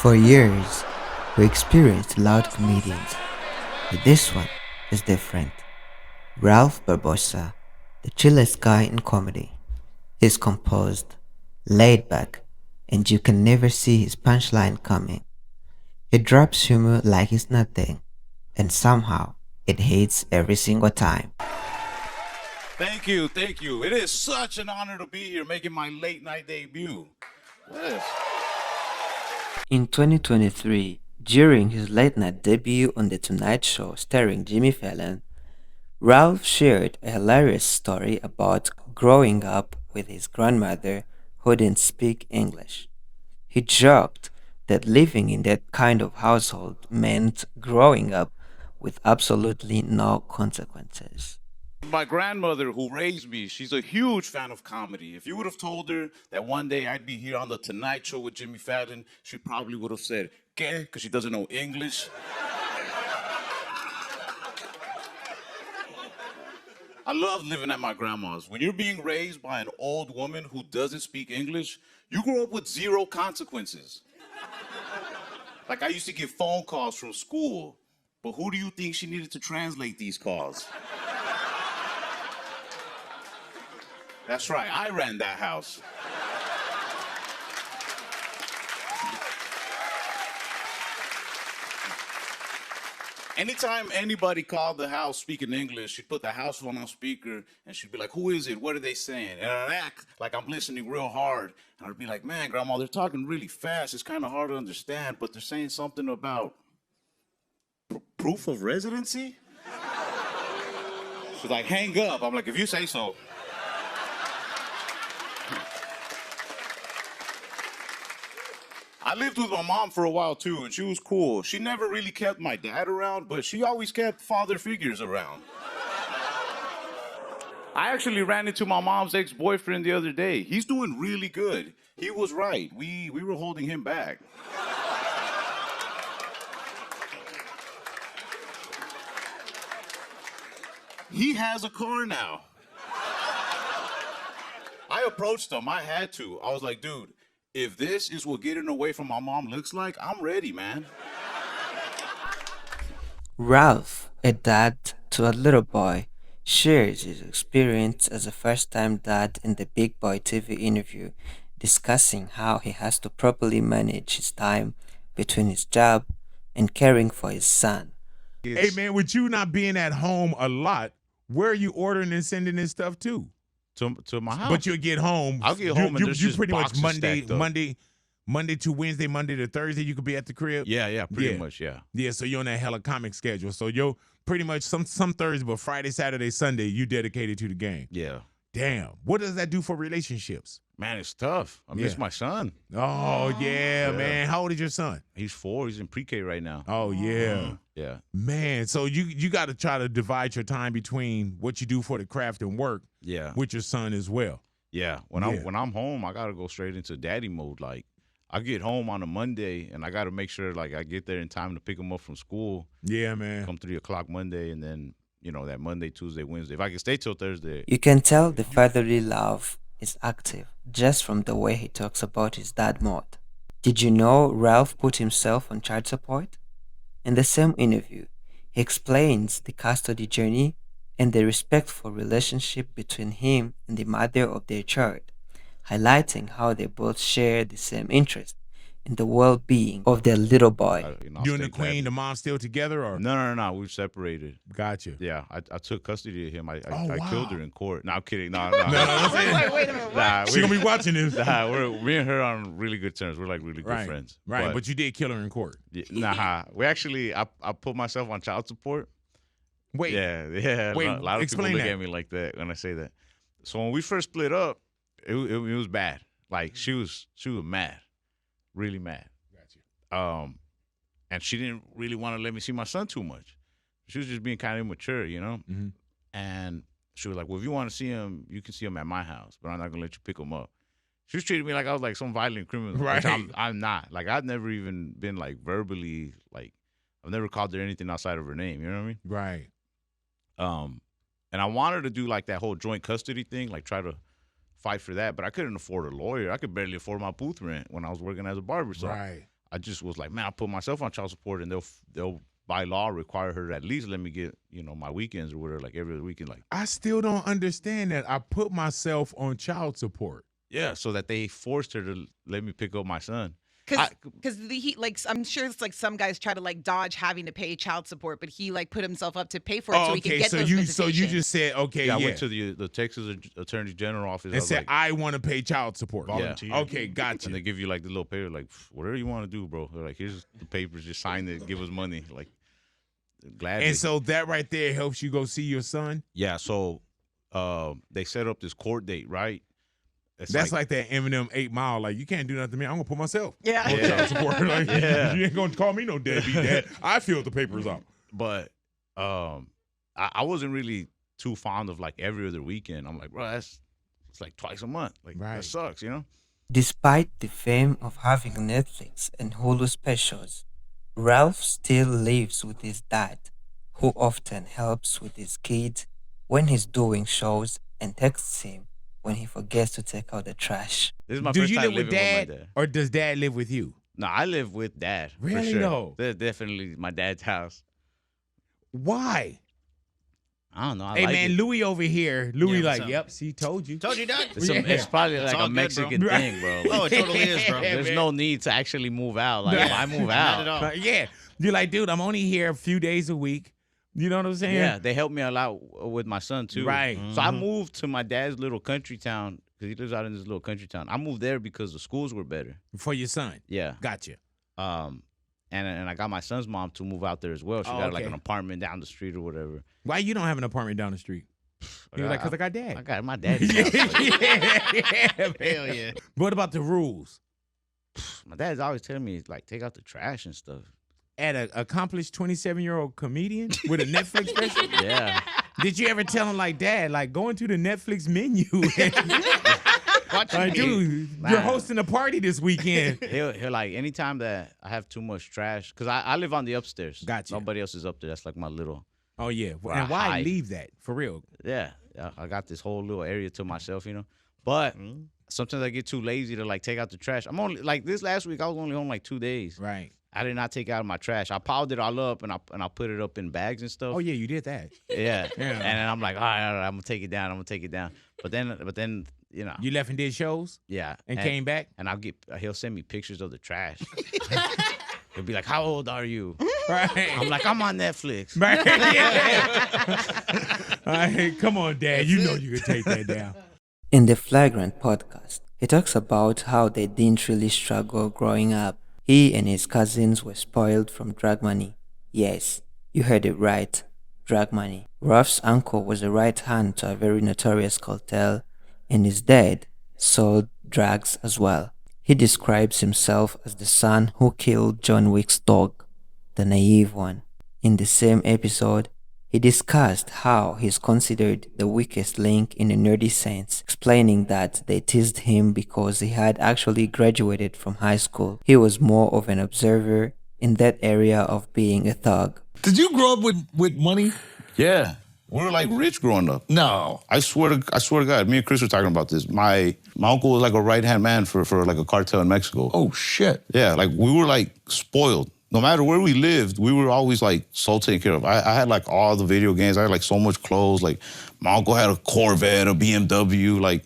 For years, we experienced loud comedians, but this one is different. Ralph Barbosa, the chillest guy in comedy, is composed, laid back, and you can never see his punchline coming. He drops humor like it's nothing, and somehow it hits every single time. Thank you, thank you. It is such an honor to be here making my late night debut. Yes. In 2023, during his late night debut on The Tonight Show starring Jimmy Fallon, Ralph shared a hilarious story about growing up with his grandmother who didn't speak English. He joked that living in that kind of household meant growing up with absolutely no consequences. My grandmother who raised me, she's a huge fan of comedy. If you would have told her that one day I'd be here on The Tonight Show with Jimmy Fallon, she probably would have said, ¿Qué? Because she doesn't know English. I love living at my grandma's. When you're being raised by an old woman who doesn't speak English, you grow up with zero consequences. Like I used to get phone calls from school, but who do you think she needed to translate these calls? That's right, I ran that house. Anytime anybody called the house speaking English, she'd put the house phone on speaker and she'd be like, who is it? What are they saying? And I'd act like I'm listening real hard. And I'd be like, man, Grandma, they're talking really fast. It's kind of hard to understand, but they're saying something about proof of residency? She's like, hang up. I'm like, if you say so. I lived with my mom for a while too, and she was cool. She never really kept my dad around, but she always kept father figures around. I actually ran into my mom's ex-boyfriend the other day. He's doing really good. He was right. We were holding him back. He has a car now. I approached him. I had to. I was like, dude, if this is what getting away from my mom looks like, I'm ready, man. Ralph, a dad to a little boy, shares his experience as a first time dad in the Big Boy TV interview, discussing how he has to properly manage his time between his job and caring for his son. Hey man, with you not being at home a lot, where are you ordering and sending this stuff to? To my house. But you'll get home. I'll get home and there's you just pretty much boxes stacked up. Monday to Wednesday, Monday to Thursday, you could be at the crib. Yeah, pretty much, yeah. Yeah, so you're on that hella comic schedule. So you're pretty much some Thursday, but Friday, Saturday, Sunday, you dedicated to the game. Yeah. Damn. What does that do for relationships? Man, it's tough. I miss my son. Oh, yeah, man. How old is your son? He's 4. He's in pre-K right now. Oh, yeah. Yeah. Man, so you got to try to divide your time between what you do for the craft and work with your son as well. Yeah. When I'm home, I got to go straight into daddy mode. Like, I get home on a Monday, and I got to make sure, like, I get there in time to pick him up from school. Yeah, man. Come 3 o'clock Monday, and then, that Monday, Tuesday, Wednesday. If I can stay till Thursday. You can tell the fatherly love is active just from the way he talks about his dad mode. Did you know Ralph put himself on child support? In the same interview, he explains the custody journey and the respectful relationship between him and the mother of their child, highlighting how they both share the same interest in the well-being of their little boy. You and the queen, the mom still together? Or No. We've separated. Gotcha. Yeah, I took custody of him. I wow. killed her in court. No, I'm kidding. No. Wait a minute. She gonna be watching this. Me and her are on really good terms. We're like really good friends. Right, but you did kill her in court. Nah, we actually, I put myself on child support. Wait. Yeah. Wait, a lot of people explain look that. at me like that when I say that. So when we first split up, it was bad. Like she was mad. Really mad. Gotcha. And she didn't really want to let me see my son too much. She was just being kind of immature, Mm-hmm. And she was like, well, if you want to see him, you can see him at my house, but I'm not going to let you pick him up. She was treating me like I was like some violent criminal. Right. Which I'm not. Like, I've never even been like verbally, like, I've never called her anything outside of her name. You know what I mean? Right. And I wanted to do like that whole joint custody thing, like try to fight for that, but I couldn't afford a lawyer. I could barely afford my booth rent when I was working as a barber. So Right. I just was like, man, I put myself on child support, and they'll by law require her to at least let me get, my weekends or whatever, like every other weekend. Like, I still don't understand that. I put myself on child support. yeah, so that they forced her to let me pick up my son. Because he like, I'm sure it's like some guys try to like dodge having to pay child support, but he like put himself up to pay for it so he could get those visitations. So you just said, okay, I went to the Texas Attorney General office and said, like, I want to pay child support. Volunteer. Yeah. Okay, gotcha. And they give you like the little paper, like, whatever you want to do, bro. They're like, here's the papers, just sign it, give us money. Like, glad. And so that right there helps you go see your son? Yeah, so they set up this court date, right? That's like that Eminem 8 Mile. Like, you can't do nothing to me. I'm going to put myself on Yeah. child support. Like, you ain't going to call me no deadbeat dad. I filled the papers out. But I wasn't really too fond of like every other weekend. I'm like, bro, it's like twice a month. Like, that sucks, Despite the fame of having Netflix and Hulu specials, Ralph still lives with his dad, who often helps with his kids when he's doing shows and texts him when he forgets to take out the trash. This is my Do first you time live with living dad, my dad. or does dad live with you? No, I live with dad. Really, for sure. though? That's definitely my dad's house. Why? I don't know. I Hey, like man, it. Louis over here. Louis Yeah, what's like, up? yep, see, told you. Told you, Dad. It's probably like all a good, Mexican bro. thing, bro. Like, Oh, it totally is, bro. there's man. no need to actually move out. Like, if I move out. Not at all. Yeah. You're like, dude, I'm only here a few days a week. You know what I'm saying? Yeah, they helped me a lot with my son, too. Right. So I moved to my dad's little country town because he lives out in this little country town. I moved there because the schools were better. For your son. Yeah. Gotcha. And I got my son's mom to move out there as well. She got like okay. an apartment down the street or whatever. Why you don't have an apartment down the street? You're like, because I got dad. I got my dad's yeah, house. yeah, man. Hell yeah. What about the rules? My dad's always telling me, like, take out the trash and stuff. At an accomplished 27-year-old comedian with a Netflix special? Yeah. Did you ever tell him, like, Dad, like, going to the Netflix menu? Like, dude, you're hosting a party this weekend. He'll like, anytime that I have too much trash, because I live on the upstairs. Gotcha. Nobody else is up there. That's like my little, Oh, yeah. Where And I why hide. leave that? For real. yeah. I got this whole little area to myself, But sometimes I get too lazy to, like, take out the trash. I'm only, like, this last week, I was only home, like, 2 days. Right. I did not take out my trash. I piled it all up, and I put it up in bags and stuff. Oh, yeah, you did that. Yeah. Yeah. And then I'm like, all right, I'm going to take it down. But then, You left and did shows yeah. and came back? And he'll send me pictures of the trash. He'll be like, how old are you? Right. I'm like, I'm on Netflix. Right. Yeah. All right, come on, Dad. You know you can take that down. In the Flagrant Podcast, he talks about how they didn't really struggle growing up. He and his cousins were spoiled from drug money. Yes, you heard it right, drug money. Ralph's uncle was the right hand to a very notorious cartel, and his dad sold drugs as well. He describes himself as the son who killed John Wick's dog, the naive one. In the same episode, he discussed how he's considered the weakest link in a nerdy sense, explaining that they teased him because he had actually graduated from high school. He was more of an observer in that area of being a thug. Did you grow up with money? Yeah. We were like rich growing up. No. I swear to God, me and Chris were talking about this. My uncle was like a right-hand man for like a cartel in Mexico. Oh, shit. Yeah, like we were like spoiled. No matter where we lived, we were always like so taken care of. I had like all the video games. I had like so much clothes. Like my uncle had a Corvette, a BMW. Like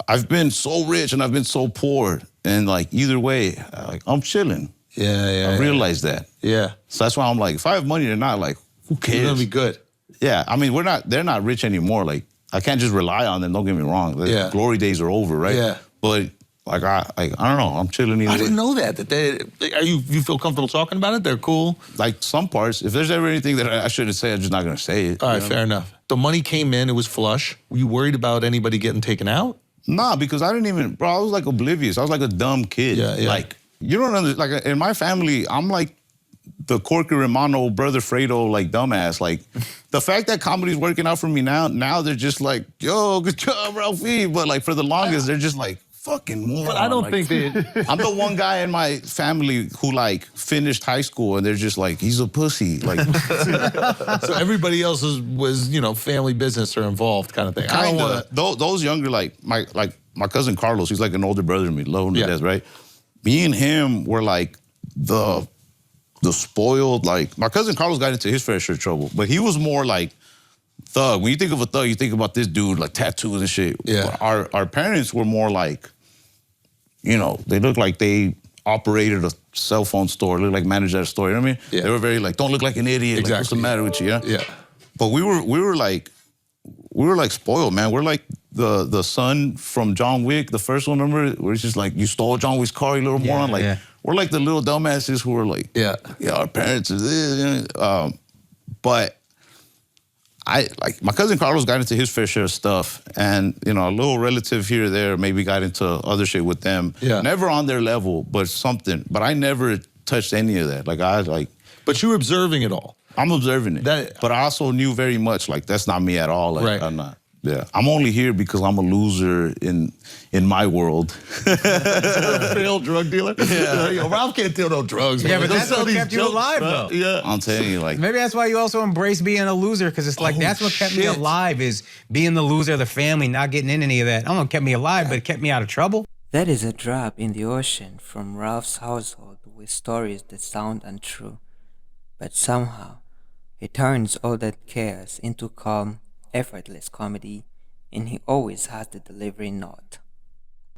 I've been so rich and I've been so poor. And like either way, like I'm chilling. Yeah. I realized that. Yeah. So that's why I'm like, if I have money or not, like who cares? You're gonna be good. Yeah, I mean, they're not rich anymore. Like, I can't just rely on them, don't get me wrong. The Yeah. glory days are over, right? Yeah. But, like, I don't know, I'm chilling either I didn't way. know that. You feel comfortable talking about it? They're cool. Like, some parts, if there's ever anything that I shouldn't say, I'm just not going to say it. All right, you know? fair enough. The money came in, it was flush. Were you worried about anybody getting taken out? Nah, because I didn't even, bro, I was like oblivious. I was like a dumb kid. Yeah. Like, you don't understand, like, in my family, I'm like the Corky Romano, Brother Fredo, like, dumbass. Like, the fact that comedy's working out for me now they're just like, yo, good job, Ralphie. But, like, for the longest, they're just like, fucking moron. But I don't like, think they... I'm the one guy in my family who, like, finished high school, and they're just like, he's a pussy. Like, So everybody else was, family business or involved kind of thing. I don't want to... Those younger, like my cousin Carlos, he's like an older brother than me, love him to Yeah. death, right? me and him were like the spoiled, like my cousin Carlos got into his fair share of trouble, but he was more like thug. When you think of a thug, you think about this dude like tattoos and shit. Yeah. But our parents were more like, you know, they looked like they operated a cell phone store, looked like managed that store. You know what I mean? Yeah. They were very like, don't look like an idiot. Exactly. Like, what's the matter with you? Yeah. Yeah. But we were like spoiled, man. We're like the son from John Wick, the first one, remember? Where it's just like, you stole John Wick's car, you little moron. Like, we're like the little dumbasses who were like, yeah, our parents are this. But my cousin Carlos got into his fair share of stuff, and you know, a little relative here or there maybe got into other shit with them. Yeah. Never on their level, but something. But I never touched any of that. But you're observing it all. I'm observing it. But I also knew very much like that's not me at all. Like, right. I'm not. Yeah, I'm only here because I'm a loser in my world. Failed drug dealer. Yeah, yo, Ralph can't deal no drugs. Yeah, man. but that's what kept you alive, bro. though. Yeah, I'm telling you, like maybe that's why you also embrace being a loser, because it's like that's what kept me alive, is being the loser of the family, not getting in any of that. I don't know, it kept me alive, but it kept me out of trouble. That is a drop in the ocean from Ralph's household with stories that sound untrue, but somehow it turns all that chaos into calm, effortless comedy, and he always has the delivery note.